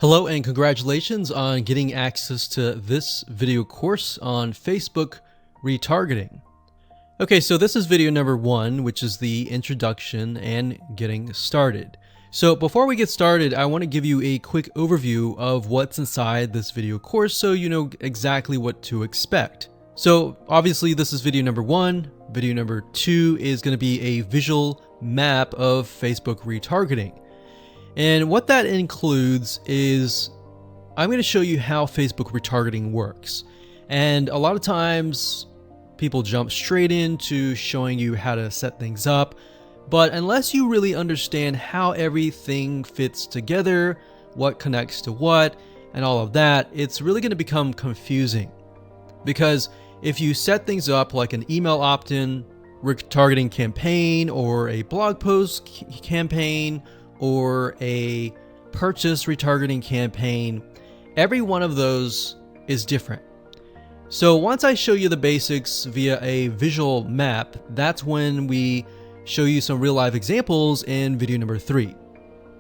Hello and congratulations on getting access to this video course on Facebook retargeting. Okay, so this is video number 1, which is the introduction and getting started. So before we get started, I want to give you a quick overview of what's inside this video course so you know exactly what to expect. So obviously this is video number 1. Video number 2 is going to be a visual map of Facebook retargeting. And what that includes is I'm going to show you how Facebook retargeting works. And a lot of times people jump straight into showing you how to set things up. But unless you really understand how everything fits together, what connects to what, and all of that, it's really going to become confusing. Because if you set things up like an email opt-in retargeting campaign or a blog post campaign, or a purchase retargeting campaign, every one of those is different. So once I show you the basics via a visual map, that's when we show you some real life examples in video number 3.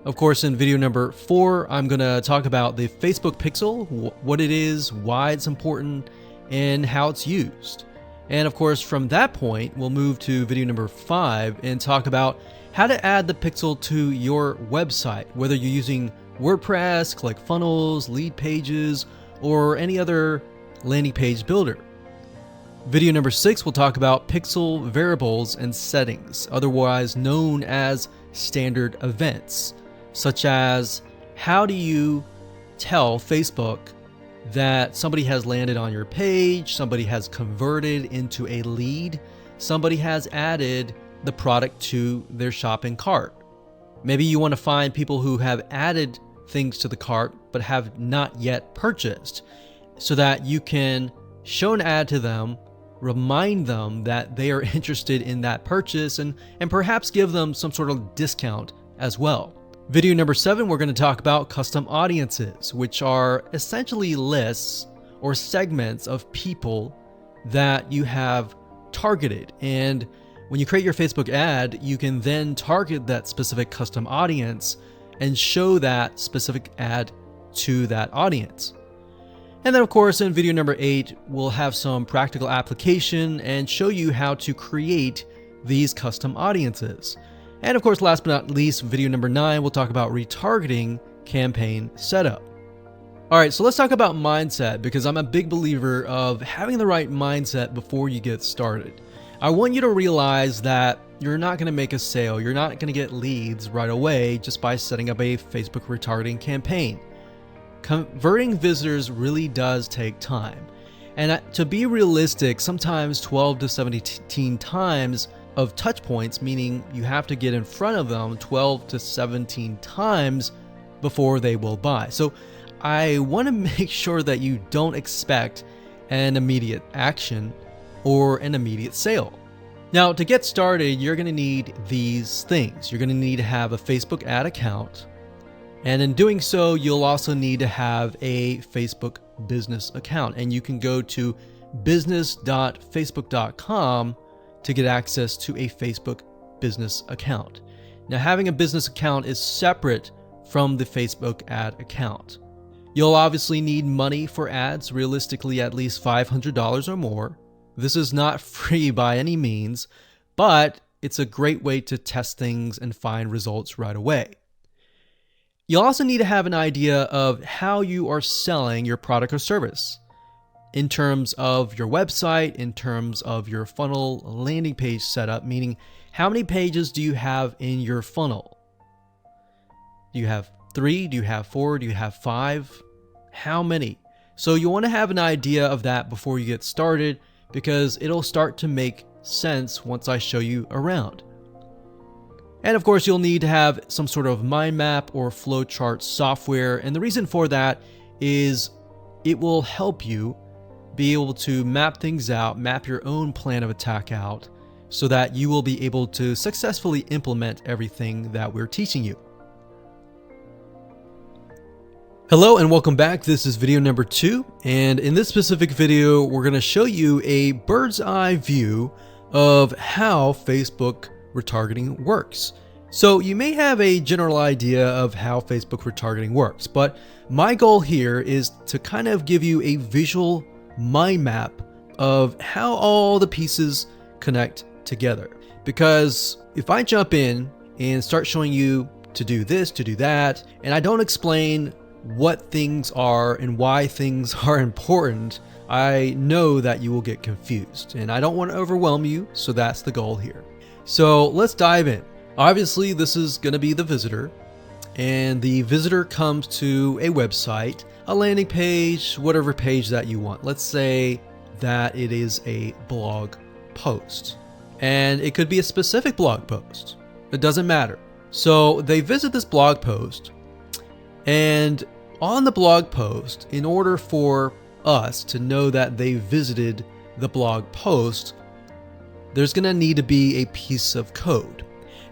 Of course, in video number 4, I'm going to talk about the Facebook pixel, what it is, why it's important, and how it's used. And of course, from that point, we'll move to video number 5 and talk about how to add the pixel to your website, whether you're using WordPress, ClickFunnels, Lead Pages, or any other landing page builder. Video number 6 will talk about pixel variables and settings, otherwise known as standard events, such as how do you tell Facebook that somebody has landed on your page, somebody has converted into a lead, somebody has added the product to their shopping cart. Maybe you want to find people who have added things to the cart but have not yet purchased, so that you can show an ad to them, remind them that they are interested in that purchase, and perhaps give them some sort of discount as well. Video number 7, we're going to talk about custom audiences, which are essentially lists or segments of people that you have targeted. And when you create your Facebook ad, you can then target that specific custom audience and show that specific ad to that audience. And then of course, in video number 8, we'll have some practical application and show you how to create these custom audiences. And of course, last but not least, video number 9, we'll talk about retargeting campaign setup. All right, so let's talk about mindset, because I'm a big believer of having the right mindset before you get started. I want you to realize that you're not going to make a sale. You're not going to get leads right away just by setting up a Facebook retargeting campaign. Converting visitors really does take time. And to be realistic, sometimes 12 to 17 times of touch points, meaning you have to get in front of them 12 to 17 times before they will buy. So I want to make sure that you don't expect an immediate action or an immediate sale. Now, to get started, you're going to need these things. You're going to need to have a Facebook ad account. And in doing so, you'll also need to have a Facebook business account. And you can go to business.facebook.com to get access to a Facebook business account. Now, having a business account is separate from the Facebook ad account. You'll obviously need money for ads, realistically at least $500 or more. This is not free by any means, but it's a great way to test things and find results right away. You'll also need to have an idea of how you are selling your product or service in terms of your website, in terms of your funnel landing page setup, meaning how many pages do you have in your funnel? Do you have 3? Do you have 4? Do you have 5? How many? So you want to have an idea of that before you get started, because it'll start to make sense once I show you around. And of course, you'll need to have some sort of mind map or flowchart software. And the reason for that is it will help you be able to map things out, map your own plan of attack out, so that you will be able to successfully implement everything that we're teaching you. Hello and welcome back. This is video number 2, and in this specific video, we're going to show you a bird's eye view of how Facebook retargeting works. So you may have a general idea of how Facebook retargeting works, but my goal here is to kind of give you a visual mind map of how all the pieces connect together. Because if I jump in and start showing you to do this, to do that, and I don't explain what things are and why things are important, I know that you will get confused, and I don't want to overwhelm you, so that's the goal here. So let's dive in. Obviously, this is going to be the visitor, and the visitor comes to a website, a landing page, whatever page that you want. Let's say that it is a blog post, and it could be a specific blog post. It doesn't matter. So they visit this blog post, and on the blog post, in order for us to know that they visited the blog post, there's going to need to be a piece of code.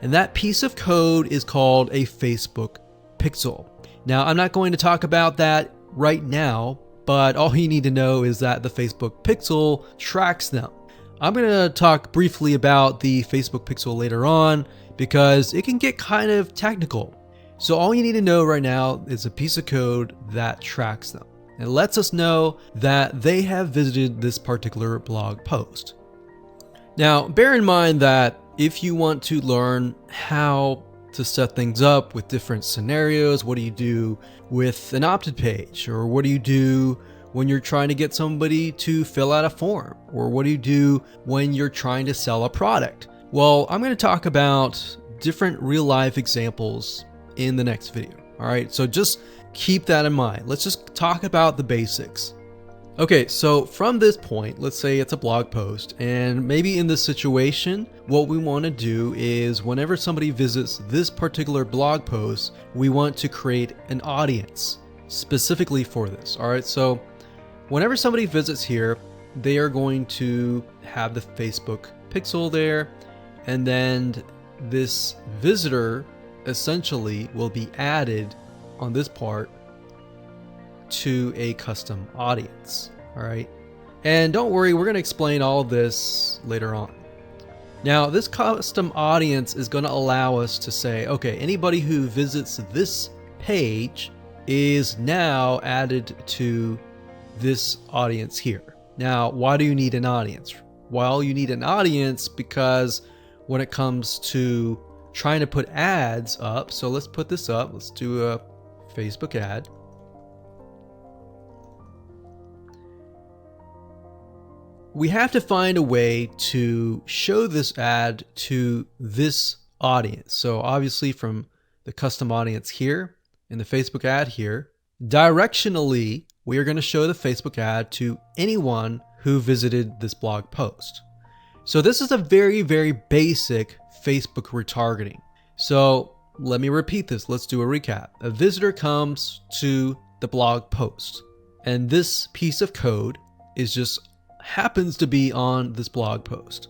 And that piece of code is called a Facebook pixel. Now, I'm not going to talk about that right now, but all you need to know is that the Facebook pixel tracks them. I'm going to talk briefly about the Facebook pixel later on because it can get kind of technical. So all you need to know right now is a piece of code that tracks them. It lets us know that they have visited this particular blog post. Now, bear in mind that if you want to learn how to set things up with different scenarios, what do you do with an opt-in page? Or what do you do when you're trying to get somebody to fill out a form? Or what do you do when you're trying to sell a product? Well, I'm going to talk about different real-life examples in the next video. All right, so just keep that in mind. Let's just talk about the basics. Okay, so from this point, let's say it's a blog post, and maybe in this situation, what we want to do is whenever somebody visits this particular blog post, we want to create an audience specifically for this. All right, so whenever somebody visits here, they are going to have the Facebook pixel there, and then this visitor essentially will be added on this part to a custom audience. All right, and don't worry, we're going to explain all this later on. Now, this custom audience is going to allow us to say, okay, anybody who visits this page is now added to this audience here. Now, why do you need an audience? Well, you need an audience because when it comes to trying to put ads up, so let's put this up, let's do a Facebook ad. We have to find a way to show this ad to this audience. So obviously from the custom audience here in the Facebook ad here, directionally, we are going to show the Facebook ad to anyone who visited this blog post. So this is a very, very basic Facebook retargeting. So let me repeat this. Let's do a recap. A visitor comes to the blog post, and this piece of code is just happens to be on this blog post,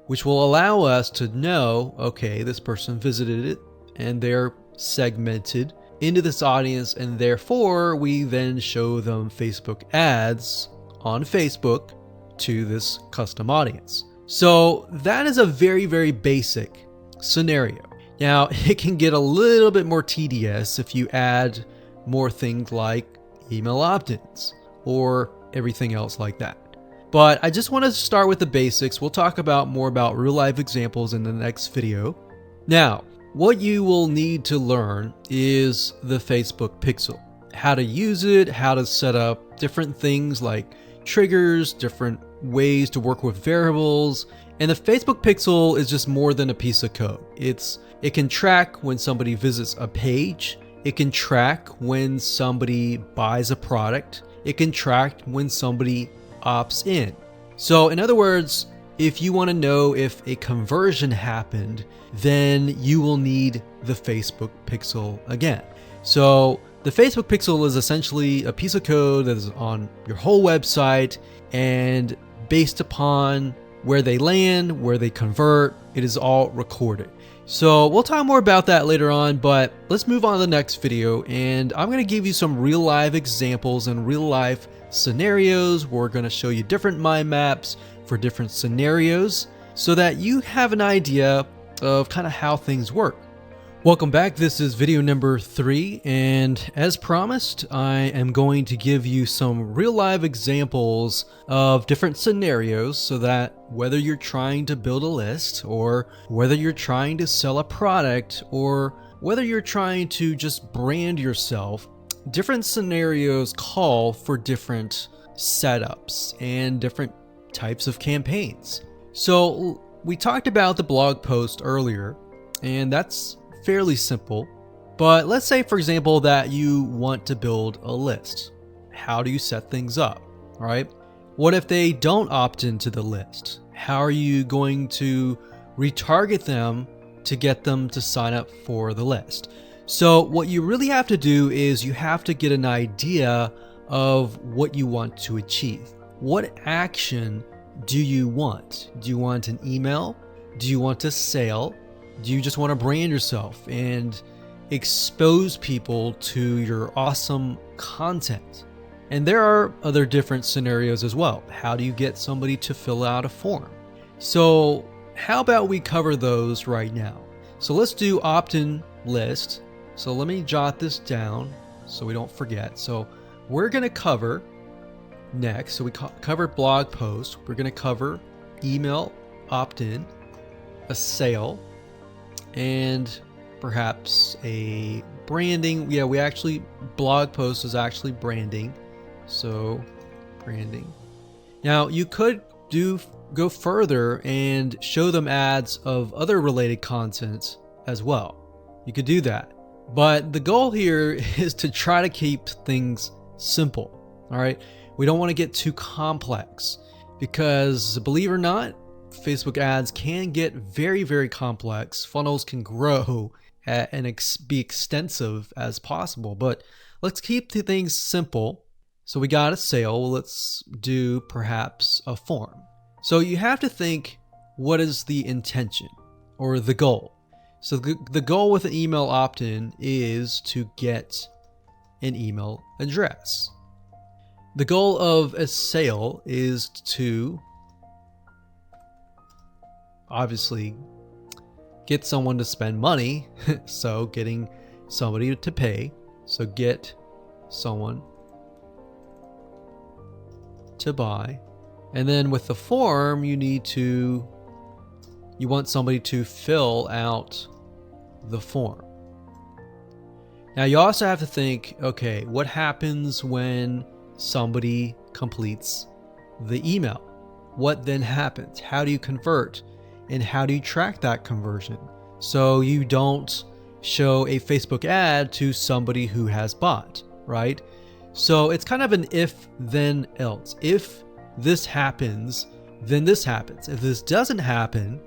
which will allow us to know, okay, this person visited it and they're segmented into this audience, and therefore we then show them Facebook ads on Facebook to this custom audience. So that is a very, very basic scenario. Now, it can get a little bit more tedious if you add more things like email opt-ins or everything else like that. But I just want to start with the basics. We'll talk about more about real life examples in the next video. Now, what you will need to learn is the Facebook pixel, how to use it, how to set up different things like triggers, different ways to work with variables. And the Facebook pixel is just more than a piece of code. It can track when somebody visits a page. It can track when somebody buys a product. It can track when somebody opts in. So in other words, if you want to know if a conversion happened, then you will need the Facebook pixel again. So the Facebook pixel is essentially a piece of code that is on your whole website, and based upon where they land, where they convert, it is all recorded. So we'll talk more about that later on, but let's move on to the next video, and I'm going to give you some real life examples and real life scenarios. We're going to show you different mind maps for different scenarios so that you have an idea of kind of how things work. Welcome back. This is video number 3, and as promised, I am going to give you some real live examples of different scenarios so that whether you're trying to build a list, or whether you're trying to sell a product, or whether you're trying to just brand yourself, different scenarios call for different setups and different types of campaigns. So we talked about the blog post earlier, and that's fairly simple. But let's say, for example, that you want to build a list. How do you set things up? All right. What if they don't opt into the list? How are you going to retarget them to get them to sign up for the list? So what you really have to do is you have to get an idea of what you want to achieve. What action do you want? Do you want an email? Do you want a sale? Do you just want to brand yourself and expose people to your awesome content? And there are other different scenarios as well. How do you get somebody to fill out a form? So how about we cover those right now? So let's do opt-in list. So let me jot this down so we don't forget. So we're going to cover next. So we covered blog post. We're going to cover email opt-in, a sale, and perhaps a branding. Yeah, we actually, blog post is actually branding. So branding. Now you could go further and show them ads of other related content as well. You could do that. But the goal here is to try to keep things simple. All right. We don't want to get too complex, because believe it or not, Facebook ads can get very, very complex. Funnels can grow and be extensive as possible, but let's keep the things simple. So we got a sale. Let's do perhaps a form. So you have to think, what is the intention or the goal? So the goal with an email opt-in is to get an email address. The goal of a sale is to obviously get someone to spend money. So getting somebody to pay. So get someone to buy. And then with the form, you want somebody to fill out the form. Now you also have to think, okay, what happens when somebody completes the email? What then happens? How do you convert? And how do you track that conversion so you don't show a Facebook ad to somebody who has bought, right? So it's kind of an if then else. If this happens, then this happens. If this doesn't happen,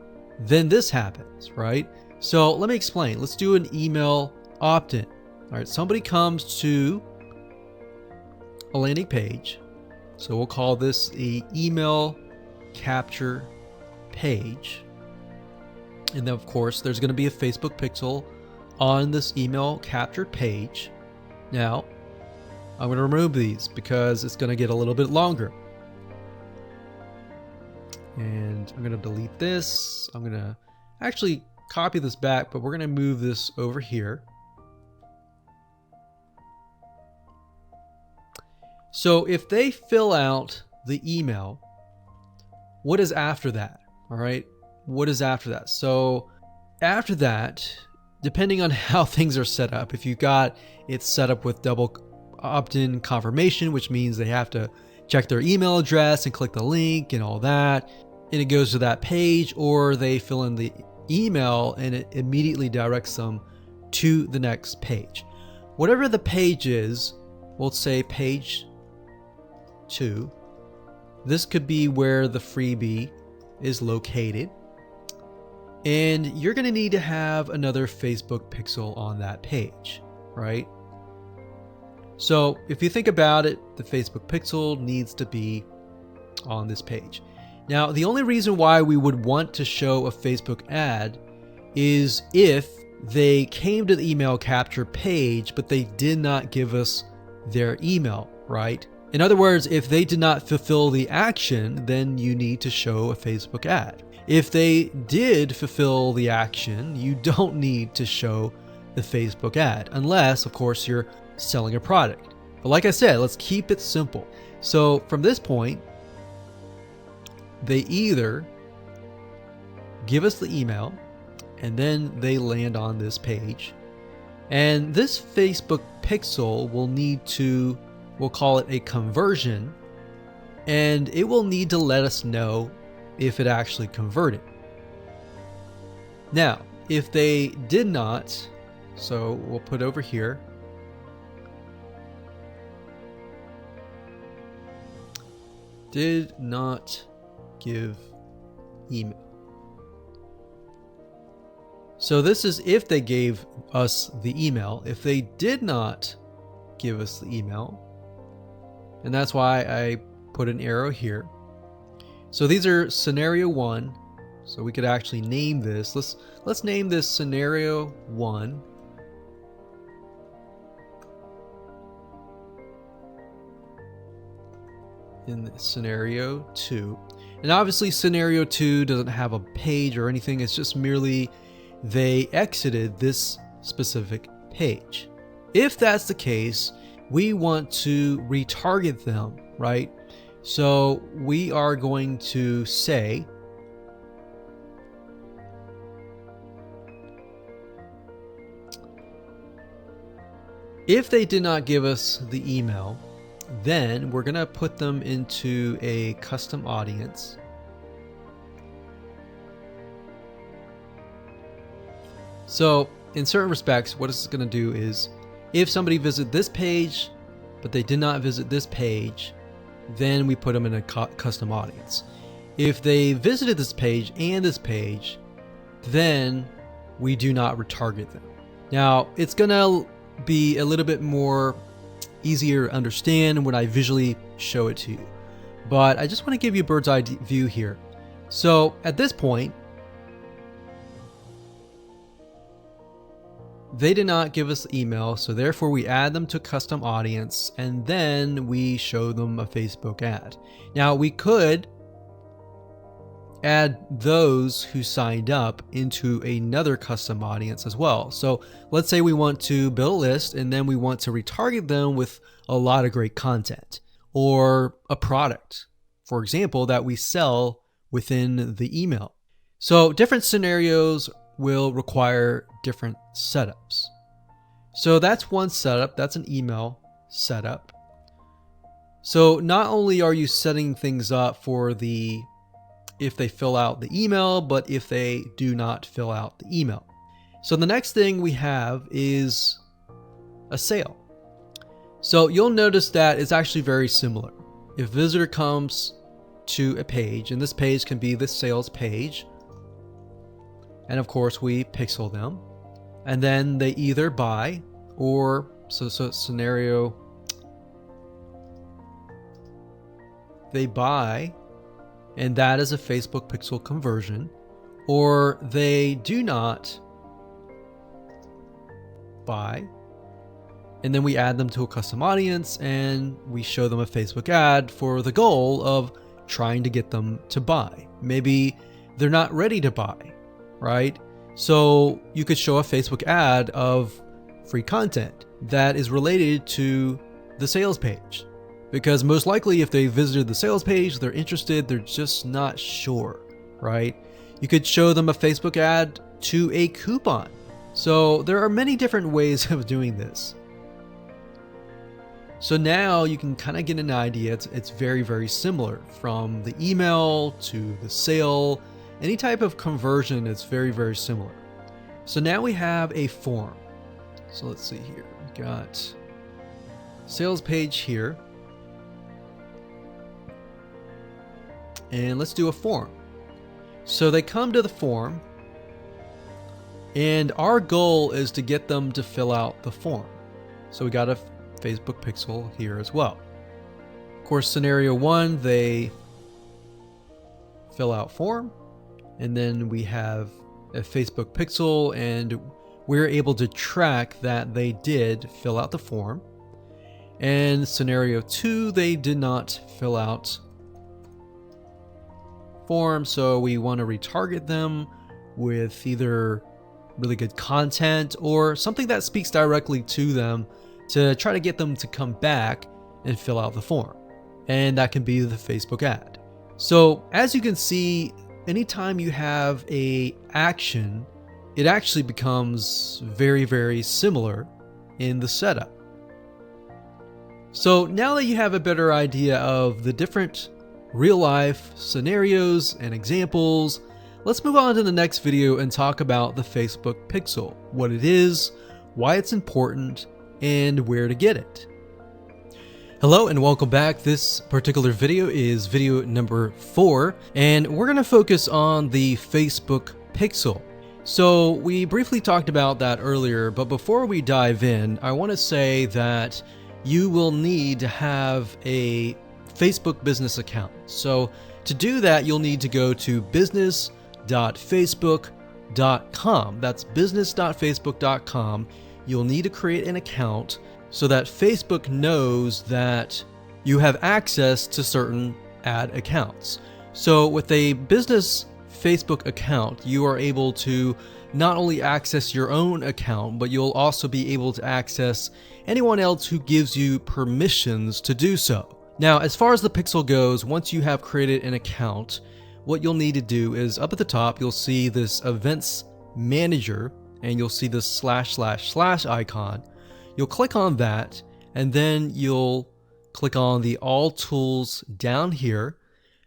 then this happens, right? So let me explain. Let's do an email opt-in. All right, somebody comes to a landing page. So we'll call this the email capture page. And then of course there's going to be a Facebook pixel on this email captured page. Now I'm going to remove these because it's going to get a little bit longer. And I'm going to delete this. I'm going to actually copy this back, but we're going to move this over here. So if they fill out the email, what is after that? All right. What is after that? So after that, depending on how things are set up, if you've got it set up with double opt-in confirmation, which means they have to check their email address and click the link and all that, and it goes to that page, or they fill in the email and it immediately directs them to the next page. Whatever the page is, we'll say page 2. This could be where the freebie is located. And you're going to need to have another Facebook pixel on that page, right? So if you think about it, the Facebook pixel needs to be on this page. Now, the only reason why we would want to show a Facebook ad is if they came to the email capture page, but they did not give us their email, right? In other words, if they did not fulfill the action, then you need to show a Facebook ad. If they did fulfill the action, you don't need to show the Facebook ad, unless, of course, you're selling a product. But like I said, let's keep it simple. So from this point, they either give us the email and then they land on this page. And this Facebook pixel will need to, we'll call it a conversion, and it will need to let us know if it actually converted. Now, if they did not, so we'll put over here, did not give email. So this is if they gave us the email. If they did not give us the email, and that's why I put an arrow here. So these are scenario 1. So we could actually name this. Let's name this scenario 1. In scenario 2. And obviously scenario 2 doesn't have a page or anything. It's just merely they exited this specific page. If that's the case, we want to retarget them, right? So we are going to say if they did not give us the email, then we're going to put them into a custom audience. So in certain respects, what it's going to do is if somebody visited this page, but they did not visit this page, then we put them in a custom audience. If they visited this page and this page, then we do not retarget them. Now, it's going to be a little bit more easier to understand when I visually show it to you. But I just want to give you a bird's eye view here. So at this point, they did not give us the email, so therefore we add them to custom audience and then we show them a Facebook ad. Now we could add those who signed up into another custom audience as well. So let's say we want to build a list and then we want to retarget them with a lot of great content or a product, for example, that we sell within the email. So different scenarios will require different setups. So that's one setup, that's an email setup. So not only are you setting things up for the if they fill out the email, but if they do not fill out the email. So the next thing we have is a sale. So you'll notice that it's actually very similar. If a visitor comes to a page, and this page can be the sales page, and of course we pixel them, and then they either buy or, so scenario, they buy, and that is a Facebook pixel conversion, or they do not buy, and then we add them to a custom audience and we show them a Facebook ad for the goal of trying to get them to buy. Maybe they're not ready to buy, right? So you could show a Facebook ad of free content that is related to the sales page. Because most likely if they visited the sales page, they're interested, they're just not sure, right? You could show them a Facebook ad to a coupon. So there are many different ways of doing this. So now you can kind of get an idea. It's very, very similar from the email to the sale. Any type of conversion is very, very similar. So now we have a form. So let's see here. We got sales page here. And let's do a form. So they come to the form, and our goal is to get them to fill out the form. So we got a Facebook pixel here as well. Of course, scenario 1, they fill out form, and then we have a Facebook pixel, and we're able to track that they did fill out the form. And scenario 2, they did not fill out form, so we want to retarget them with either really good content or something that speaks directly to them to try to get them to come back and fill out the form. And that can be the Facebook ad. So as you can see, anytime you have a action, it actually becomes very, very similar in the setup. So now that you have a better idea of the different real life scenarios and examples, let's move on to the next video and talk about the Facebook Pixel, what it is, why it's important, and where to get it. Hello and welcome back. This particular video is video number 4, and we're going to focus on the Facebook Pixel. So we briefly talked about that earlier, but before we dive in, I want to say that you will need to have a Facebook business account. So to do that, you'll need to go to business.facebook.com. That's business.facebook.com. You'll need to create an account so that Facebook knows that you have access to certain ad accounts. So with a business Facebook account, you are able to not only access your own account, but you'll also be able to access anyone else who gives you permissions to do so. Now, as far as the Pixel goes, once you have created an account, what you'll need to do is up at the top, you'll see this Events Manager, and you'll see this / icon. You'll click on that, and then you'll click on the All Tools down here,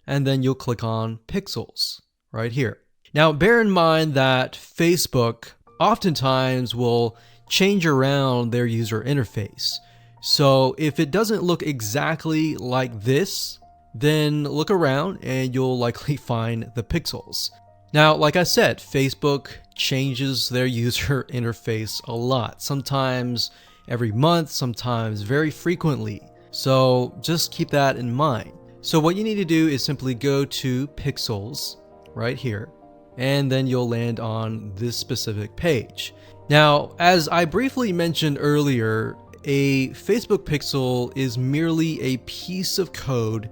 and then you'll click on Pixels right here. Now, bear in mind that Facebook oftentimes will change around their user interface. So if it doesn't look exactly like this, then look around and you'll likely find the pixels. Now, like I said, Facebook changes their user interface a lot, sometimes every month, sometimes very frequently. So just keep that in mind. So what you need to do is simply go to Pixels right here, and then you'll land on this specific page. Now, as I briefly mentioned earlier, a Facebook Pixel is merely a piece of code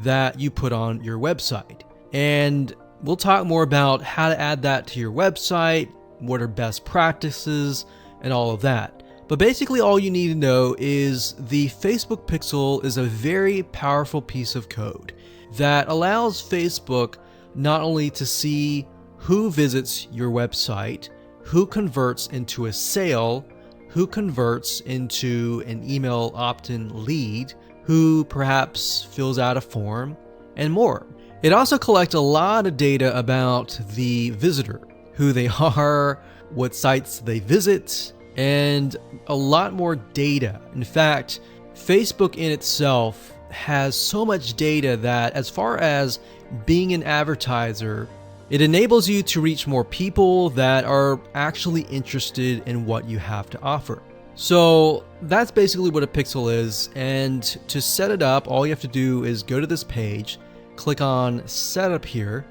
that you put on your website. And we'll talk more about how to add that to your website, what are best practices, and all of that. But basically all you need to know is the Facebook Pixel is a very powerful piece of code that allows Facebook not only to see who visits your website, who converts into a sale, who converts into an email opt-in lead, who perhaps fills out a form, and more. It also collects a lot of data about the visitor, who they are, what sites they visit, and a lot more data. In fact, Facebook in itself has so much data that as far as being an advertiser, it enables you to reach more people that are actually interested in what you have to offer. So that's basically what a pixel is. And to set it up, all you have to do is go to this page, click on Setup here,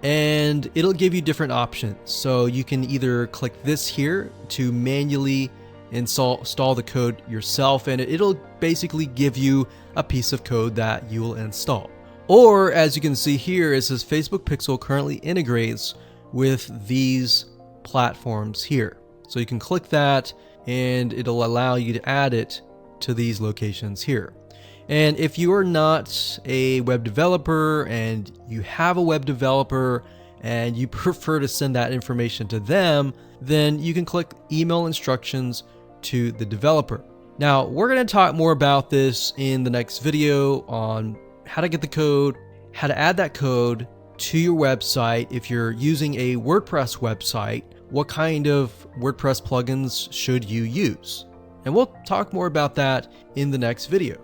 and it'll give you different options. So you can either click this here to manually install the code yourself, and it'll basically give you a piece of code that you will install. Or as you can see here, it says Facebook Pixel currently integrates with these platforms here. So you can click that and it'll allow you to add it to these locations here. And if you are not a web developer and you have a web developer and you prefer to send that information to them, then you can click email instructions to the developer. Now, we're going to talk more about this in the next video on how to get the code, how to add that code to your website. If you're using a WordPress website, what kind of WordPress plugins should you use? And we'll talk more about that in the next video.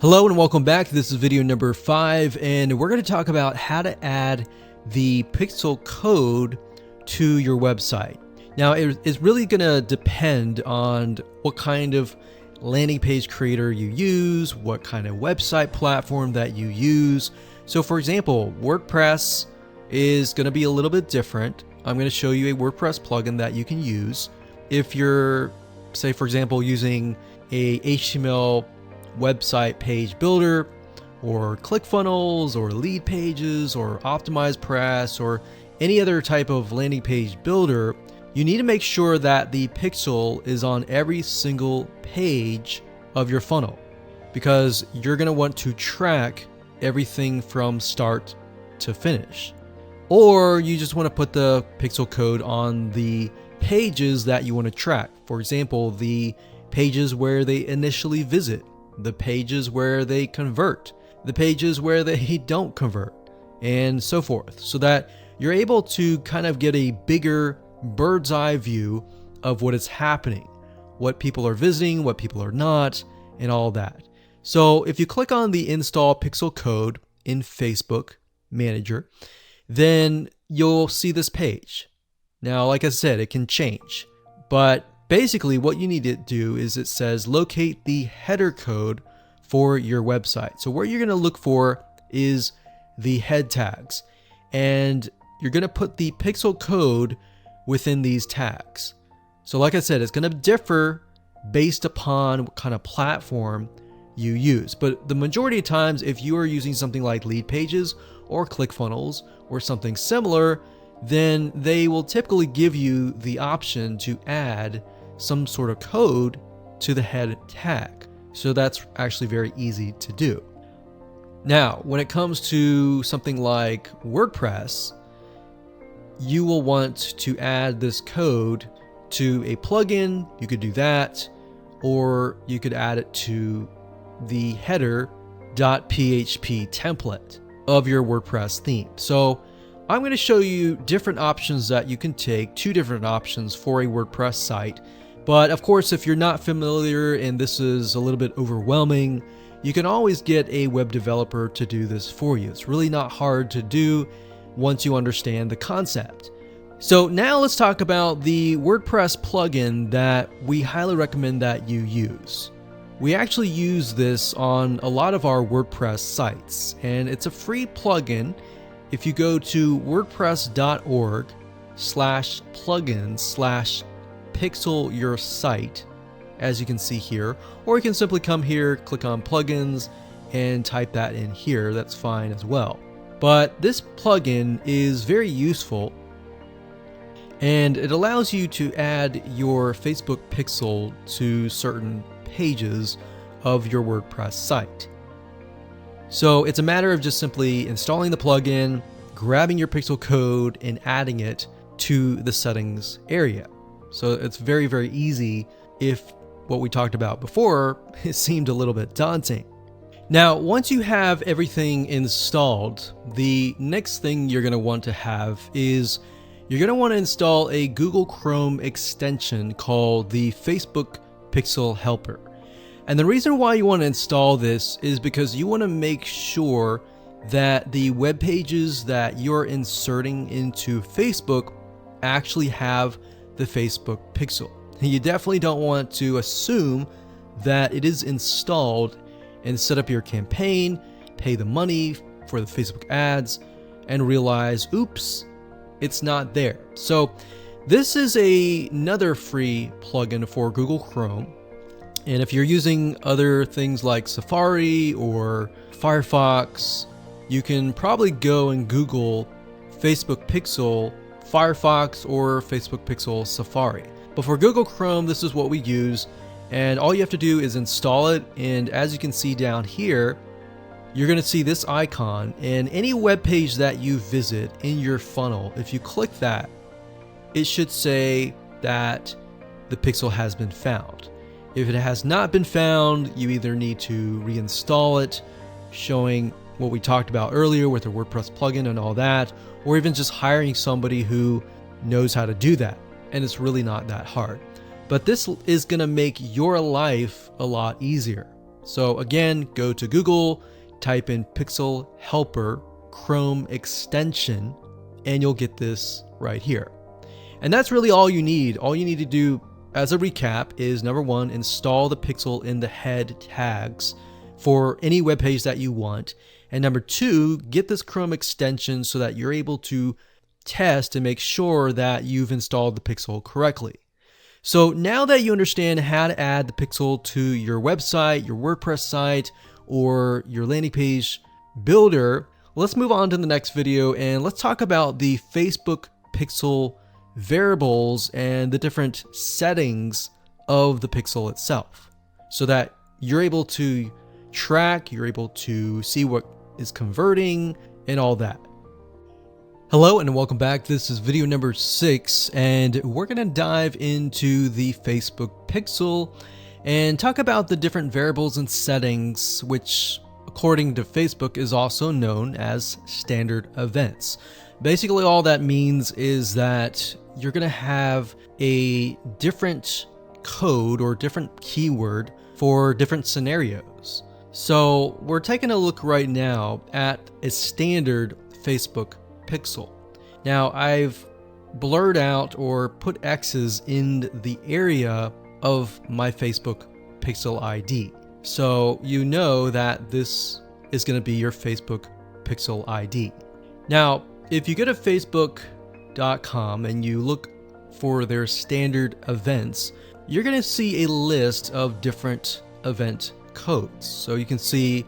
Hello and welcome back. This is video number 5, and we're going to talk about how to add the pixel code to your website. Now, it's really going to depend on what kind of landing page creator you use, what kind of website platform that you use. So for example, WordPress is going to be a little bit different. I'm going to show you a WordPress plugin that you can use. If you're, say for example, using a HTML website page builder or ClickFunnels or Lead Pages or OptimizePress or any other type of landing page builder, you need to make sure that the pixel is on every single page of your funnel, because you're going to want to track everything from start to finish. Or you just want to put the pixel code on the pages that you want to track. For example, the pages where they initially visit, the pages where they convert, the pages where they don't convert, and so forth, so that you're able to kind of get a bigger bird's eye view of what is happening, what people are visiting, what people are not, and all that. So if you click on the install pixel code in Facebook Manager, then you'll see this page. Now, like I said, it can change, but basically what you need to do is it says locate the header code for your website. So what you're going to look for is the head tags, and you're going to put the pixel code within these tags. So like I said, it's going to differ based upon what kind of platform you use. But the majority of times, if you are using something like Lead Pages or ClickFunnels or something similar, then they will typically give you the option to add some sort of code to the head tag. So that's actually very easy to do. Now, when it comes to something like WordPress, you will want to add this code to a plugin. You could do that, or you could add it to the header.php template of your WordPress theme. So I'm going to show you different options that you can take, 2 different options for a WordPress site. But of course, if you're not familiar and this is a little bit overwhelming, you can always get a web developer to do this for you. It's really not hard to do once you understand the concept. So now let's talk about the WordPress plugin that we highly recommend that you use. We actually use this on a lot of our WordPress sites, and it's a free plugin. If you go to wordpress.org/plugins/pixel-your-site, as you can see here, or you can simply come here, click on plugins, and type that in here. That's fine as well. But this plugin is very useful, and it allows you to add your Facebook pixel to certain pages of your WordPress site. So it's a matter of just simply installing the plugin, grabbing your pixel code, and adding it to the settings area. So it's very, very easy if what we talked about before it seemed a little bit daunting. Now, once you have everything installed, the next thing you're going to want to have is you're going to want to install a Google Chrome extension called the Facebook Pixel Helper. And the reason why you want to install this is because you want to make sure that the web pages that you're inserting into Facebook actually have the Facebook pixel. You definitely don't want to assume that it is installed and set up your campaign, pay the money for the Facebook ads, and realize, oops, it's not there. So this is another free plugin for Google Chrome. And if you're using other things like Safari or Firefox, you can probably go and Google Facebook Pixel Firefox or Facebook Pixel Safari. But for Google Chrome, this is what we use. And all you have to do is install it. And as you can see down here, you're going to see this icon, and any web page that you visit in your funnel, if you click that, it should say that the pixel has been found. If it has not been found, you either need to reinstall it, showing what we talked about earlier with the WordPress plugin and all that, or even just hiring somebody who knows how to do that. And it's really not that hard. But this is going to make your life a lot easier. So again, go to Google, type in Pixel Helper Chrome extension, and you'll get this right here. And that's really all you need. All you need to do as a recap is, number 1, install the pixel in the head tags for any web page that you want. And number 2, get this Chrome extension so that you're able to test and make sure that you've installed the pixel correctly. So now that you understand how to add the pixel to your website, your WordPress site, or your landing page builder, Let's move on to the next video and let's talk about the Facebook pixel variables and the different settings of the pixel itself, so that you're able to track, you're able to see what is converting and all that. Hello and welcome back. This is video number 6 and we're going to dive into the Facebook pixel and talk about the different variables and settings, which according to Facebook is also known as standard events. Basically all that means is that you're going to have a different code or different keyword for different scenarios. So we're taking a look right now at a standard Facebook pixel. Now I've blurred out or put X's in the area of my Facebook pixel ID. So you know that this is going to be your Facebook pixel ID. Now, if you go to facebook.com and you look for their standard events, you're going to see a list of different event codes. So you can see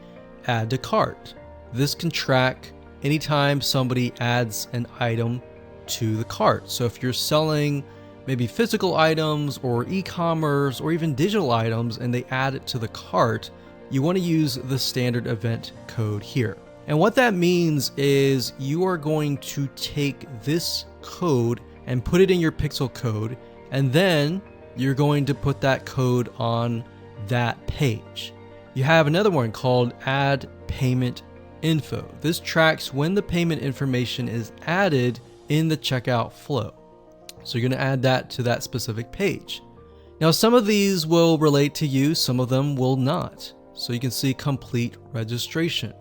add to cart. This can track anytime somebody adds an item to the cart. So if you're selling maybe physical items or e-commerce or even digital items and they add it to the cart, you want to use the standard event code here. And what that means is you are going to take this code and put it in your pixel code, and then you're going to put that code on that page. You have another one called add payment info. This tracks when the payment information is added in the checkout flow. So you're going to add that to that specific page. Now some of these will relate to you, some of them will not. So you can see complete registration.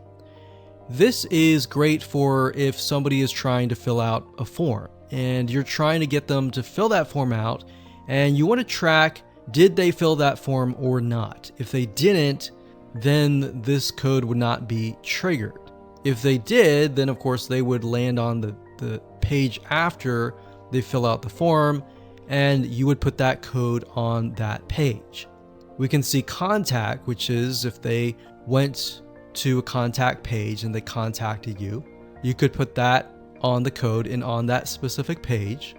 This is great for if somebody is trying to fill out a form and you're trying to get them to fill that form out and you want to track, did they fill that form or not? If they didn't, then this code would not be triggered. If they did, then of course they would land on the page after they fill out the form and you would put that code on that page. We can see contact, which is if they went to a contact page and they contacted you, you could put that on the code and on that specific page.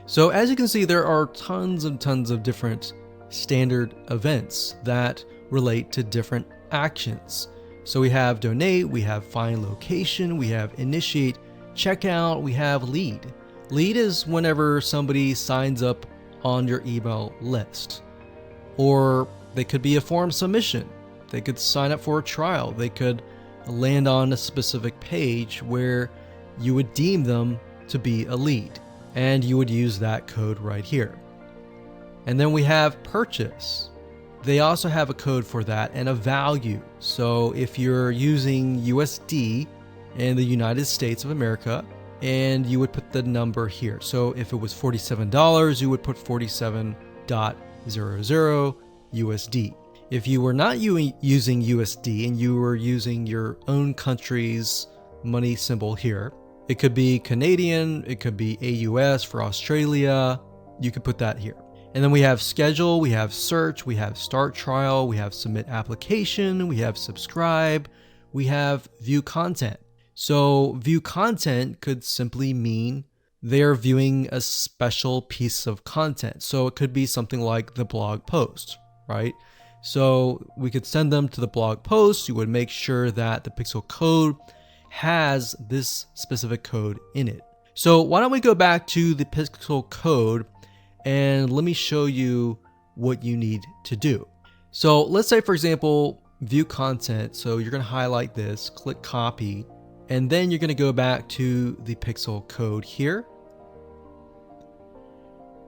So as you can see, there are tons and tons of different standard events that relate to different actions. So we have donate, we have find location, we have initiate checkout, we have lead. Lead is whenever somebody signs up on your email list. Or they could be a form submission. They could sign up for a trial. They could land on a specific page where you would deem them to be a lead. And you would use that code right here. And then we have purchase. They also have a code for that and a value. So if you're using USD in the United States of America, and you would put the number here. So if it was $47, you would put 47.00 USD. If you were not using USD and you were using your own country's money symbol here, it could be Canadian, it could be AUS for Australia, you could put that here. And then we have schedule, we have search, we have start trial, we have submit application, we have subscribe, we have view content. So view content could simply mean they're viewing a special piece of content. So it could be something like the blog post, right? So we could send them to the blog post. You would make sure that the pixel code has this specific code in it. So why don't we go back to the pixel code and let me show you what you need to do. So let's say, for example, view content. So you're going to highlight this, click copy, and then you're going to go back to the pixel code here.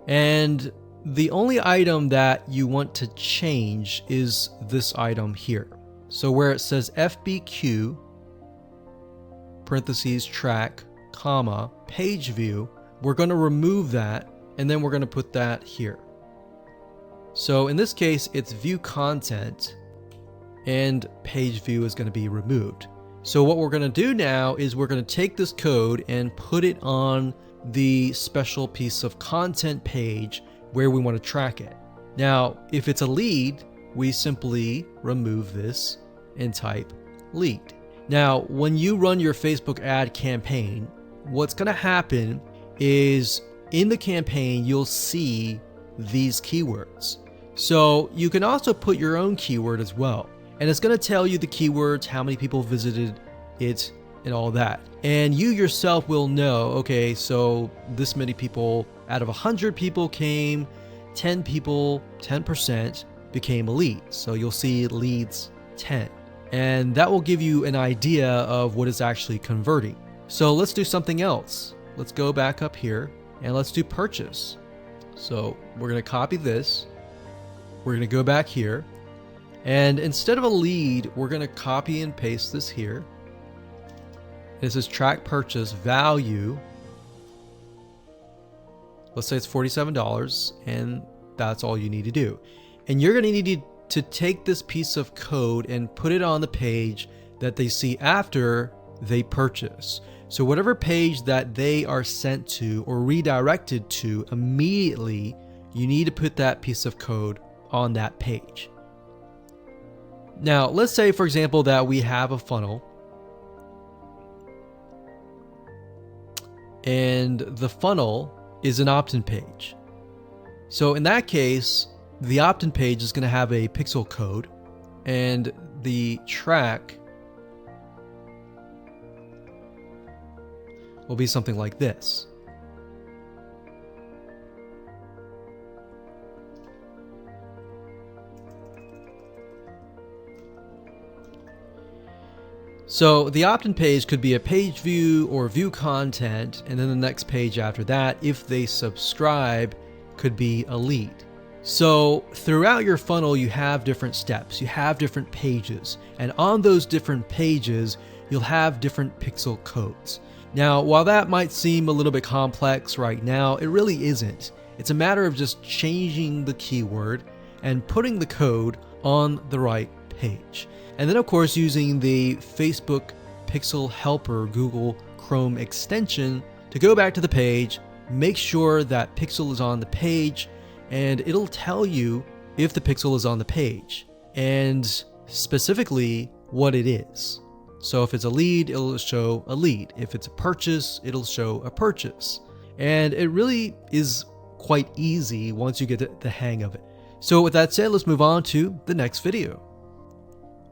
And the only item that you want to change is this item here. So where it says FBQ, parentheses, track, comma, page view, we're going to remove that and then we're going to put that here. So in this case, it's view content and page view is going to be removed. So what we're going to do now is we're going to take this code and put it on the special piece of content page where we want to track it. Now, if it's a lead, we simply remove this and type lead. Now, when you run your Facebook ad campaign, what's going to happen is in the campaign, you'll see these keywords. So you can also put your own keyword as well. And it's going to tell you the keywords, how many people visited it, and all that. And you yourself will know, okay, so this many people out of 100 people came, 10 people, 10% became a lead. So you'll see leads 10. And that will give you an idea of what is actually converting. So let's do something else. Let's go back up here and let's do purchase. So we're going to copy this. We're going to go back here. And instead of a lead, we're going to copy and paste this here. This is track purchase value. Let's say it's $47, and that's all you need to do. And you're going to need to take this piece of code and put it on the page that they see after they purchase. So whatever page that they are sent to or redirected to immediately, you need to put that piece of code on that page. Now, let's say, for example, that we have a funnel and the funnel is an opt-in page. So in that case, the opt-in page is going to have a pixel code, and the track will be something like this. So the opt-in page could be a page view or view content, and then the next page after that, if they subscribe, could be a lead. So throughout your funnel, you have different steps, you have different pages, and on those different pages, you'll have different pixel codes. Now, while that might seem a little bit complex right now, it really isn't. It's a matter of just changing the keyword and putting the code on the right page. And then of course, using the Facebook Pixel Helper Google Chrome extension to go back to the page, make sure that pixel is on the page, and it'll tell you if the pixel is on the page and specifically what it is. So if it's a lead, it'll show a lead. If it's a purchase, it'll show a purchase. And it really is quite easy once you get the hang of it. So with that said, let's move on to the next video.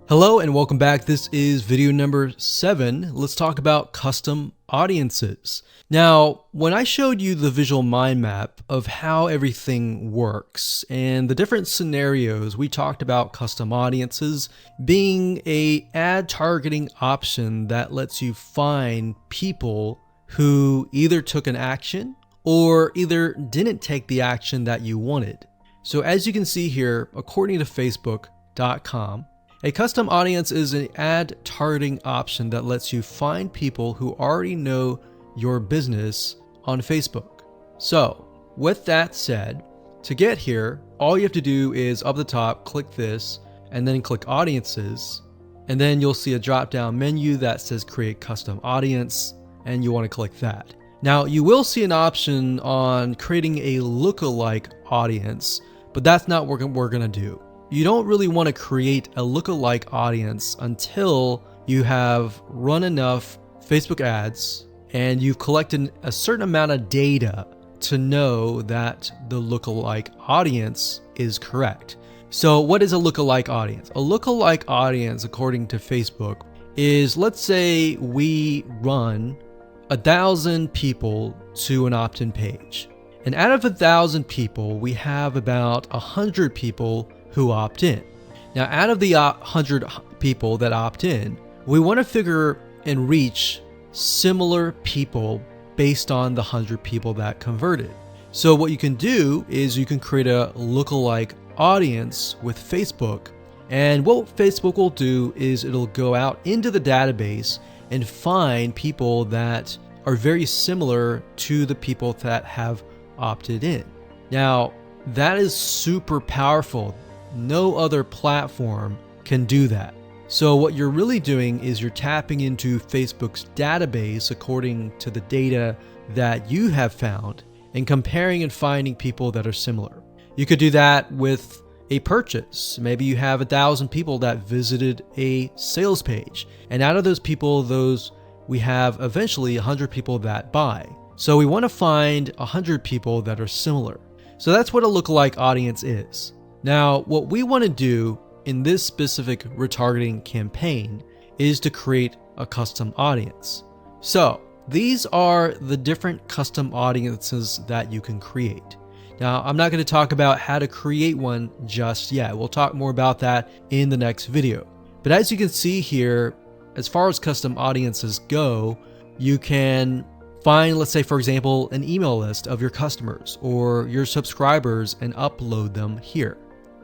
Hello and welcome back. This is video number 7. Let's talk about custom audiences. Now, when I showed you the visual mind map of how everything works and the different scenarios, we talked about custom audiences being an ad targeting option that lets you find people who either took an action or either didn't take the action that you wanted. So as you can see here, according to Facebook.com, a custom audience is an ad targeting option that lets you find people who already know your business on Facebook. So with that said, to get here, all you have to do is up the top, click this, and then click audiences. And then you'll see a drop down menu that says create custom audience, and you want to click that. Now you will see an option on creating a lookalike audience, but that's not what we're going to do. You don't really want to create a lookalike audience until you have run enough Facebook ads and you've collected a certain amount of data to know that the lookalike audience is correct. So what is a lookalike audience? A lookalike audience, according to Facebook, is, let's say we run 1,000 people to an opt-in page. And out of 1,000 people, we have about 100 people who opt in. Now, out of the 100 people that opt in, we want to figure and reach similar people based on the 100 people that converted. So what you can do is you can create a lookalike audience with Facebook. And what Facebook will do is it'll go out into the database and find people that are very similar to the people that have opted in. Now, that is super powerful. No other platform can do that. So what you're really doing is you're tapping into Facebook's database according to the data that you have found and comparing and finding people that are similar. You could do that with a purchase. Maybe you have 1,000 people that visited a sales page. And out of those people, we have eventually 100 people that buy. So we want to find 100 people that are similar. So that's what a lookalike audience is. Now, what we want to do in this specific retargeting campaign is to create a custom audience. So these are the different custom audiences that you can create. Now, I'm not going to talk about how to create one just yet. We'll talk more about that in the next video. But as you can see here, as far as custom audiences go, you can find, let's say, for example, an email list of your customers or your subscribers and upload them here.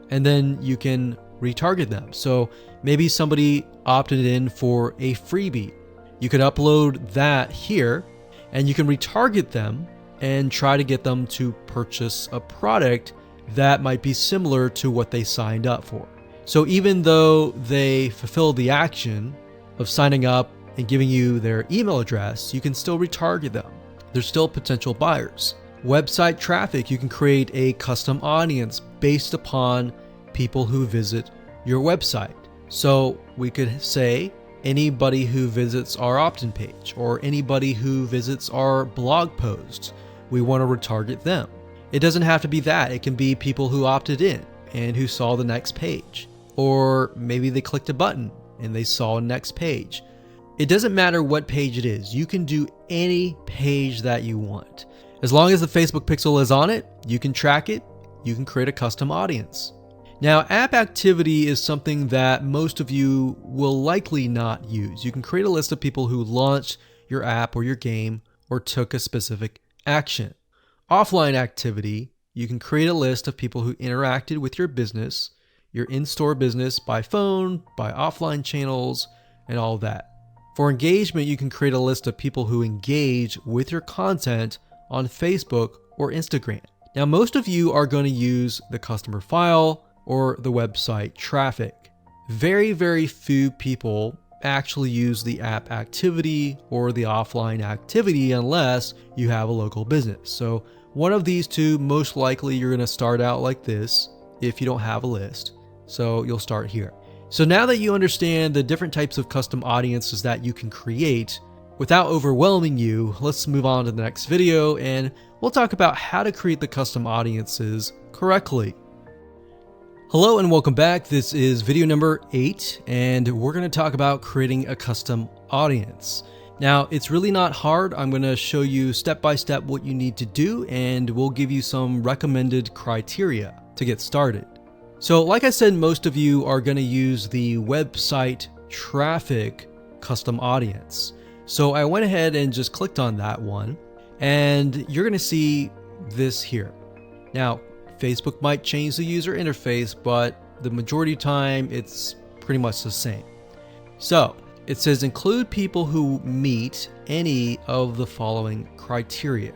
And then you can retarget them. So maybe somebody opted in for a freebie. You can upload that here and you can retarget them and try to get them to purchase a product that might be similar to what they signed up for. So even though they fulfilled the action of signing up and giving you their email address, you can still retarget them. They're still potential buyers. Website traffic, you can create a custom audience based upon people who visit your website. So we could say anybody who visits our opt-in page or anybody who visits our blog posts, we want to retarget them. It doesn't have to be that. It can be people who opted in and who saw the next page. Or maybe they clicked a button and they saw a next page. It doesn't matter what page it is. You can do any page that you want. As long as the Facebook pixel is on it, you can track it, you can create a custom audience. Now, app activity is something that most of you will likely not use. You can create a list of people who launched your app or your game or took a specific action. Offline activity, you can create a list of people who interacted with your business, your in-store business by phone, by offline channels, and all that. For engagement, you can create a list of people who engage with your content on Facebook or Instagram. Now, most of you are going to use the customer file or the website traffic. Very, very few people actually use the app activity or the offline activity unless you have a local business. So one of these two, most likely you're going to start out like this if you don't have a list. So you'll start here. So now that you understand the different types of custom audiences that you can create, without overwhelming you, let's move on to the next video and we'll talk about how to create the custom audiences correctly. Hello and welcome back. This is video number 8 and we're going to talk about creating a custom audience. Now, it's really not hard. I'm going to show you step by step what you need to do and we'll give you some recommended criteria to get started. So like I said, most of you are going to use the website traffic custom audience. So I went ahead and just clicked on that one and you're going to see this here. Now, Facebook might change the user interface, but the majority of the time it's pretty much the same. So it says include people who meet any of the following criteria.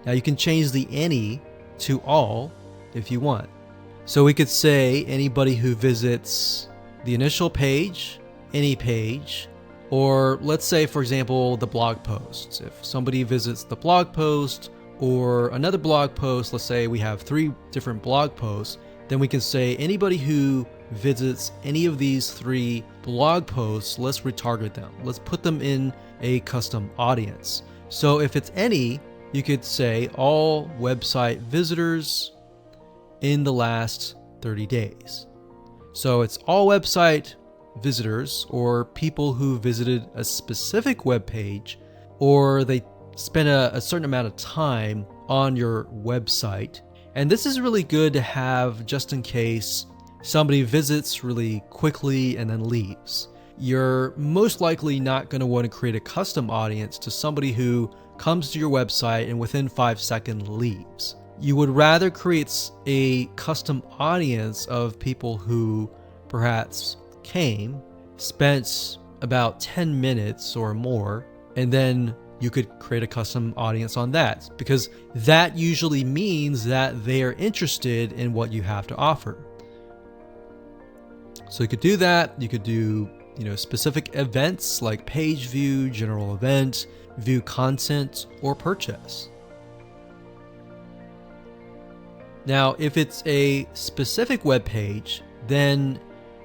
Now you can change the any to all if you want. So we could say anybody who visits the initial page, any page, or let's say, for example, the blog posts. If somebody visits the blog post or another blog post, let's say we have 3 different blog posts, then we can say anybody who visits any of these 3 blog posts, let's retarget them. Let's put them in a custom audience. So if it's any, you could say all website visitors in the last 30 days. So it's all website visitors or people who visited a specific web page or they spent a certain amount of time on your website. And this is really good to have just in case somebody visits really quickly and then leaves. You're most likely not going to want to create a custom audience to somebody who comes to your website and within 5 seconds leaves. You would rather create a custom audience of people who perhaps came, spent about 10 minutes or more, and then you could create a custom audience on that because that usually means that they are interested in what you have to offer. So you could do that. You could do, specific events like page view, general event, view content, or purchase. Now, if it's a specific web page, then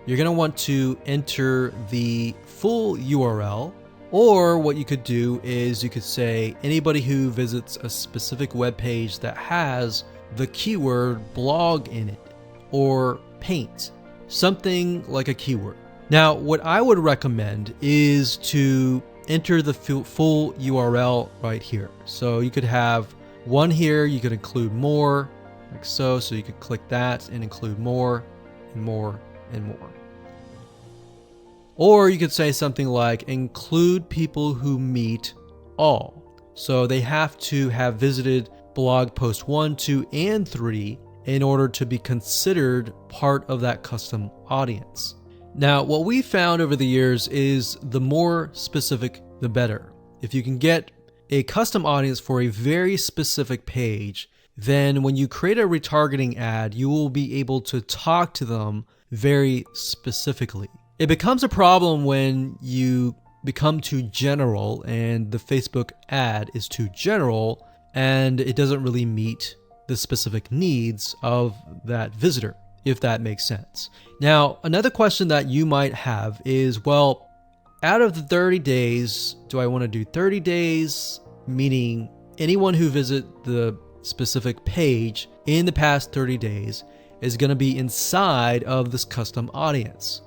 you're going to want to enter the full URL, or what you could do is you could say anybody who visits a specific web page that has the keyword blog in it or paint, something like a keyword. Now, what I would recommend is to enter the full URL right here. So you could have one here, you could include more, like so. So you could click that and include more and more and more. Or you could say something like include people who meet all. So they have to have visited blog post 1, 2, and 3 in order to be considered part of that custom audience. Now, what we found over the years is the more specific, the better. If you can get a custom audience for a very specific page, then when you create a retargeting ad, you will be able to talk to them very specifically. It becomes a problem when you become too general and the Facebook ad is too general and it doesn't really meet the specific needs of that visitor, if that makes sense. Now, another question that you might have is, well, out of the 30 days, do I want to do 30 days, meaning anyone who visits the specific page in the past 30 days is going to be inside of this custom audience?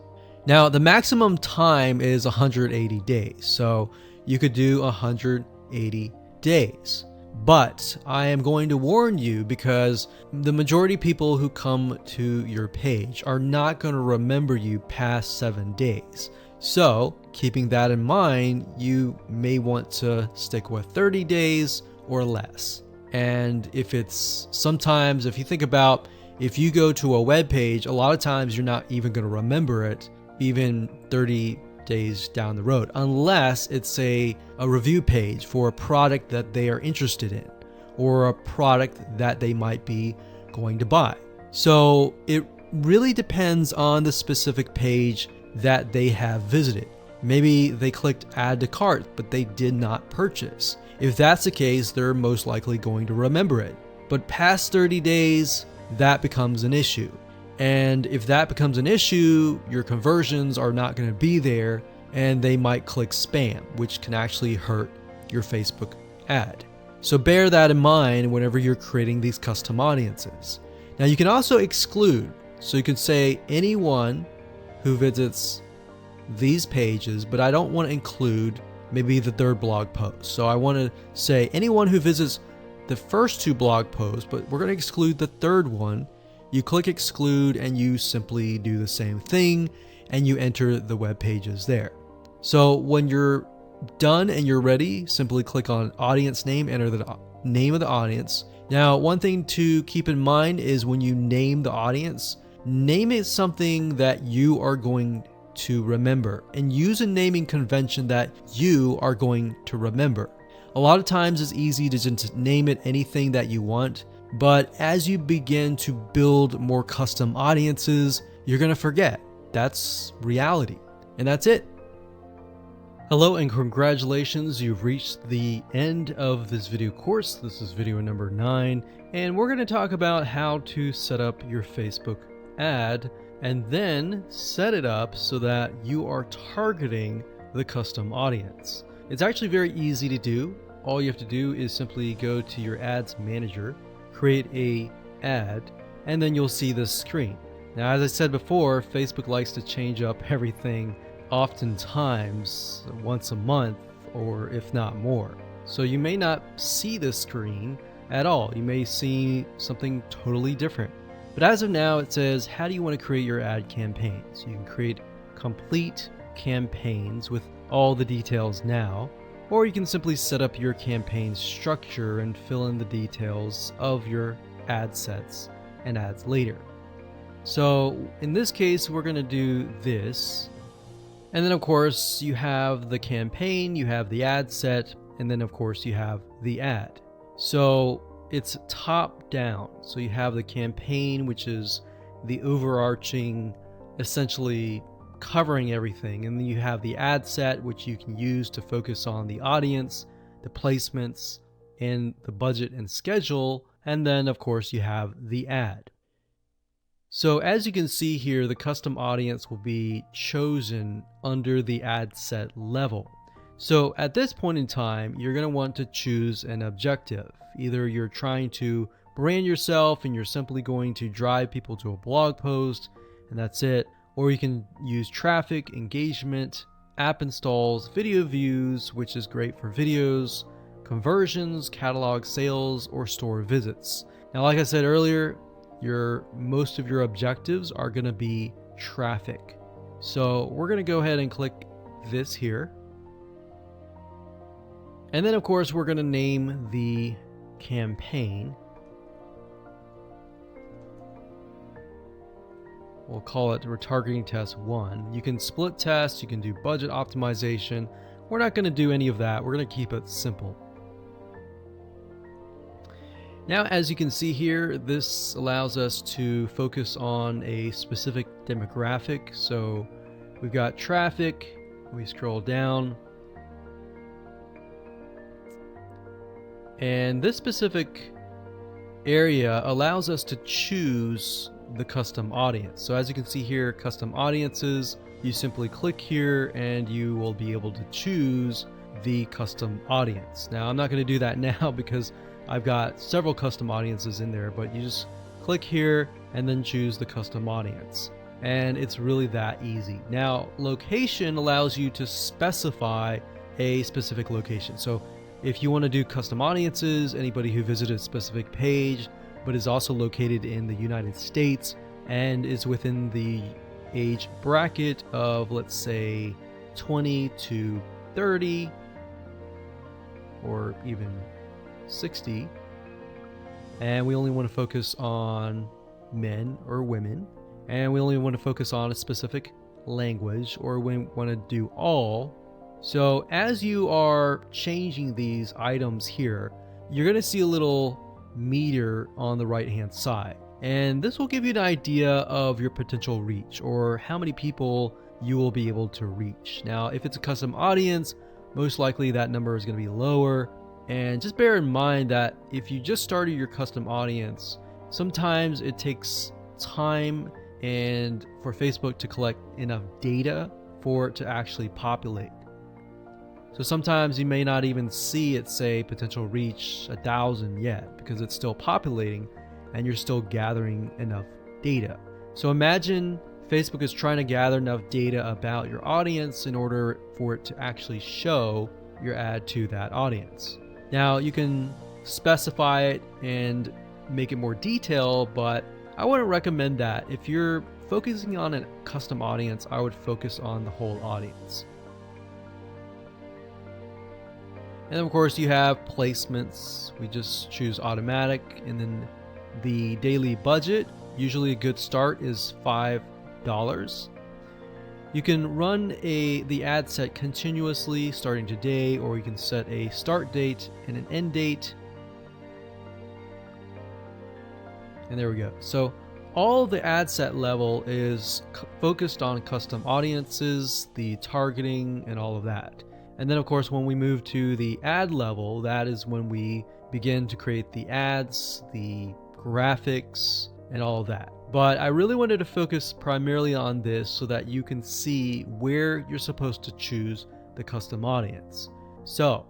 Now, the maximum time is 180 days, so you could do 180 days. But I am going to warn you because the majority of people who come to your page are not going to remember you past 7 days. So, keeping that in mind, you may want to stick with 30 days or less. And if it's sometimes, if you think about, if you go to a web page, a lot of times you're not even going to remember it even 30 days down the road, unless it's a review page for a product that they are interested in or a product that they might be going to buy. So it really depends on the specific page that they have visited. Maybe they clicked add to cart, but they did not purchase. If that's the case, they're most likely going to remember it. But past 30 days, that becomes an issue. And if that becomes an issue, your conversions are not going to be there and they might click spam, which can actually hurt your Facebook ad. So bear that in mind whenever you're creating these custom audiences. Now you can also exclude. So you can say anyone who visits these pages, but I don't want to include maybe the third blog post. So I want to say anyone who visits the first 2 blog posts, but we're going to exclude the third one. You click exclude and you simply do the same thing and you enter the web pages there. So when you're done and you're ready, simply click on audience name, enter the name of the audience. Now, one thing to keep in mind is when you name the audience, name it something that you are going to remember and use a naming convention that you are going to remember. A lot of times it's easy to just name it anything that you want, but as you begin to build more custom audiences, you're going to forget. That's reality. And that's it. Hello and congratulations, you've reached the end of this video course. This is video number 9, and we're going to talk about how to set up your Facebook ad and then set it up so that you are targeting the custom audience. It's actually very easy to do. All you have to do is simply go to your ads manager, create a ad, and then you'll see this screen. Now, as I said before, Facebook likes to change up everything oftentimes once a month, or if not more. So you may not see this screen at all. You may see something totally different. But as of now, it says, how do you want to create your ad campaigns? You can create complete campaigns with all the details now, or you can simply set up your campaign structure and fill in the details of your ad sets and ads later. So in this case, we're going to do this. And then of course you have the campaign, you have the ad set, and then of course you have the ad. So it's top down. So you have the campaign, which is the overarching, essentially covering everything. And then you have the ad set, which you can use to focus on the audience, the placements, and the budget and schedule And then of course you have the ad. So as you can see here, the custom audience will be chosen under the ad set level. So at this point in time, you're going to want to choose an objective. Either you're trying to brand yourself and you're simply going to drive people to a blog post and that's it. Or you can use traffic, engagement, app installs, video views, which is great for videos, conversions, catalog sales, or store visits. Now, like I said earlier, most of your objectives are going to be traffic. So we're going to go ahead and click this here. And then of course we're going to name the campaign. We'll call it Retargeting Test 1. You can split test, you can do budget optimization. We're not going to do any of that. We're going to keep it simple. Now, as you can see here, this allows us to focus on a specific demographic. So we've got traffic, we scroll down, and this specific area allows us to choose the custom audience. So as you can see here, custom audiences, you simply click here and you will be able to choose the custom audience. Now, I'm not going to do that now because I've got several custom audiences in there, but you just click here and then choose the custom audience. And it's really that easy. Now, location allows you to specify a specific location. So if you want to do custom audiences, anybody who visited a specific page, but is also located in the United States and is within the age bracket of, let's say, 20 to 30, or even 60, and we only want to focus on men or women, and we only want to focus on a specific language, or we want to do all. So as you are changing these items here, you're going to see a little meter on the right hand side, and this will give you an idea of your potential reach or how many people you will be able to reach. Now, if it's a custom audience, most likely that number is going to be lower. And just bear in mind that if you just started your custom audience, sometimes it takes time and for Facebook to collect enough data for it to actually populate. So sometimes you may not even see it say potential reach 1,000 yet because it's still populating and you're still gathering enough data. So imagine Facebook is trying to gather enough data about your audience in order for it to actually show your ad to that audience. Now, you can specify it and make it more detailed, but I wouldn't recommend that. If you're focusing on a custom audience, I would focus on the whole audience. And then of course you have placements. We just choose automatic, and then the daily budget, usually a good start is $5. You can run the ad set continuously starting today, or you can set a start date and an end date. And there we go. So all the ad set level is focused on custom audiences, the targeting, and all of that. And then of course when we move to the ad level, that is when we begin to create the ads, the graphics, and all of that. But I really wanted to focus primarily on this so that you can see where you're supposed to choose the custom audience. So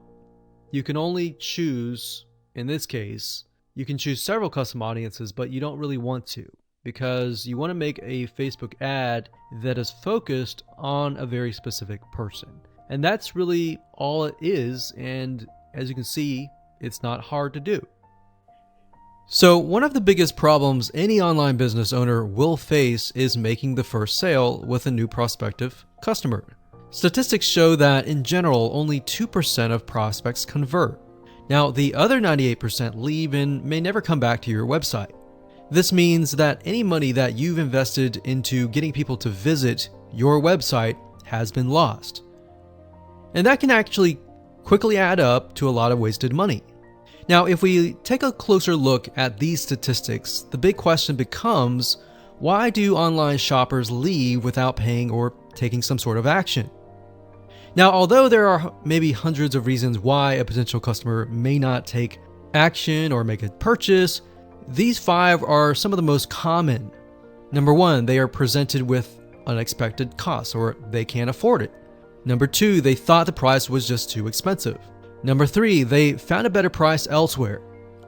you can only choose, in this case, you can choose several custom audiences, but you don't really want to, because you want to make a Facebook ad that is focused on a very specific person. And that's really all it is. And as you can see, it's not hard to do. So one of the biggest problems any online business owner will face is making the first sale with a new prospective customer. Statistics show that in general, only 2% of prospects convert. Now, the other 98% leave and may never come back to your website. This means that any money that you've invested into getting people to visit your website has been lost. And that can actually quickly add up to a lot of wasted money. Now, if we take a closer look at these statistics, the big question becomes, why do online shoppers leave without paying or taking some sort of action? Now, although there are maybe hundreds of reasons why a potential customer may not take action or make a purchase, these 5 are some of the most common. Number 1, they are presented with unexpected costs, or they can't afford it. Number 2, they thought the price was just too expensive. Number 3, they found a better price elsewhere.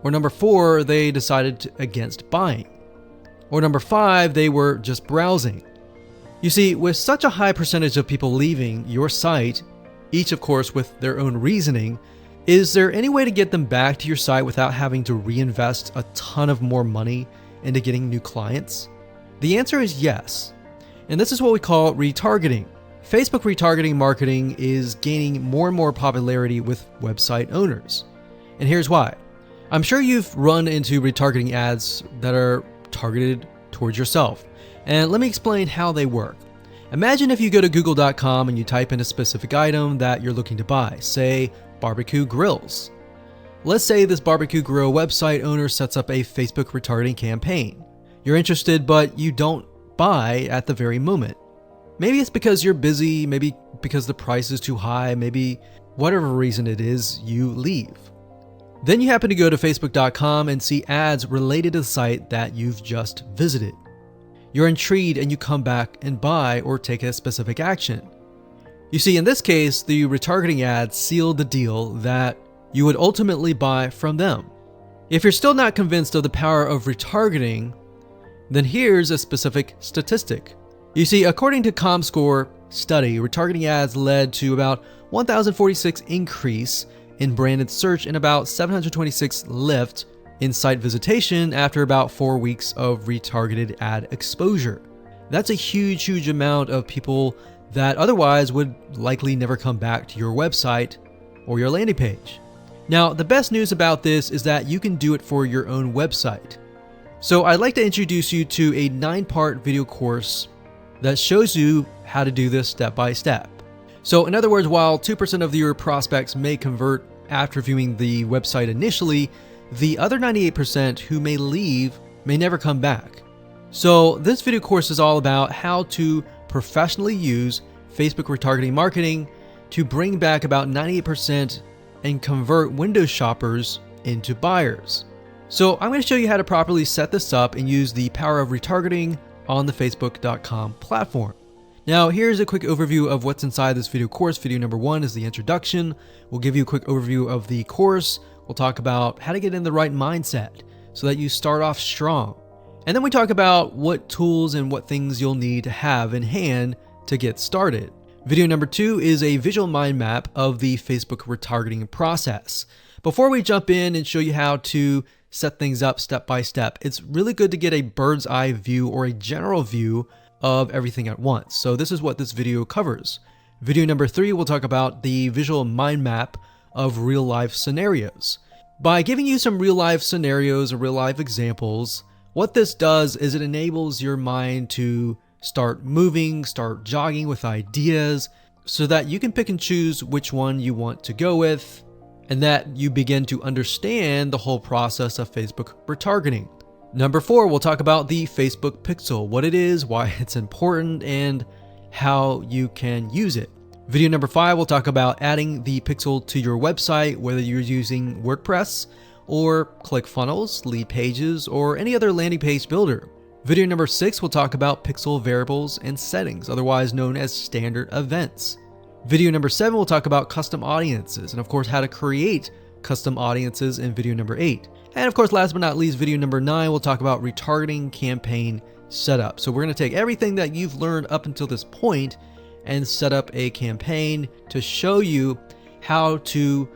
Or number 4, they decided against buying. Or number 5, they were just browsing. You see, with such a high percentage of people leaving your site, each of course with their own reasoning, is there any way to get them back to your site without having to reinvest a ton of more money into getting new clients? The answer is yes. And this is what we call retargeting. Facebook retargeting marketing is gaining more and more popularity with website owners. And here's why. I'm sure you've run into retargeting ads that are targeted towards yourself. And let me explain how they work. Imagine if you go to google.com and you type in a specific item that you're looking to buy, say barbecue grills. Let's say this barbecue grill website owner sets up a Facebook retargeting campaign. You're interested, but you don't buy at the very moment. Maybe it's because you're busy, maybe because the price is too high, maybe whatever reason it is, you leave. Then you happen to go to facebook.com and see ads related to the site that you've just visited. You're intrigued and you come back and buy or take a specific action. You see, in this case, the retargeting ads sealed the deal that you would ultimately buy from them. If you're still not convinced of the power of retargeting, then here's a specific statistic. You see, according to ComScore study, retargeting ads led to about 1,046 increase in branded search and about 726 lift in site visitation after about 4 weeks of retargeted ad exposure. That's a huge amount of people that otherwise would likely never come back to your website or your landing page. Now, the best news about this is that you can do it for your own website. So I'd like to introduce you to a 9-part video course that shows you how to do this step by step. So in other words, while 2% of your prospects may convert after viewing the website initially, the other 98% who may leave may never come back. So this video course is all about how to professionally use Facebook retargeting marketing to bring back about 98% and convert window shoppers into buyers. So I'm going to show you how to properly set this up and use the power of retargeting on the facebook.com platform. Now, here's a quick overview of what's inside this video course. Video number 1 is the introduction. We'll give you a quick overview of the course. We'll talk about how to get in the right mindset so that you start off strong. And then we talk about what tools and what things you'll need to have in hand to get started. Video number 2 is a visual mind map of the Facebook retargeting process. Before we jump in and show you how to set things up step by step, it's really good to get a bird's eye view or a general view of everything at once. So this is what this video covers. Video number 3 will talk about the visual mind map of real life scenarios. By giving you some real life scenarios or real life examples, what this does is it enables your mind to start moving, start jogging with ideas so that you can pick and choose which one you want to go with, and that you begin to understand the whole process of Facebook retargeting. Number 4, we'll talk about the Facebook pixel, what it is, why it's important, and how you can use it. Video number 5, we'll talk about adding the pixel to your website, whether you're using WordPress or ClickFunnels, Lead Pages, or any other landing page builder. Video number 6, we'll talk about pixel variables and settings, otherwise known as standard events. Video number 7, we'll talk about custom audiences, and of course how to create custom audiences in video number 8. And of course, last but not least, video number 9, we'll talk about retargeting campaign setup. So we're going to take everything that you've learned up until this point and set up a campaign to show you how to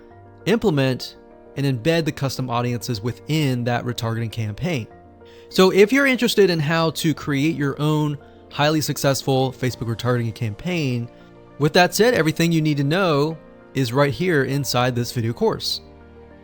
implement and embed the custom audiences within that retargeting campaign. So if you're interested in how to create your own highly successful Facebook retargeting campaign, with that said, everything you need to know is right here inside this video course.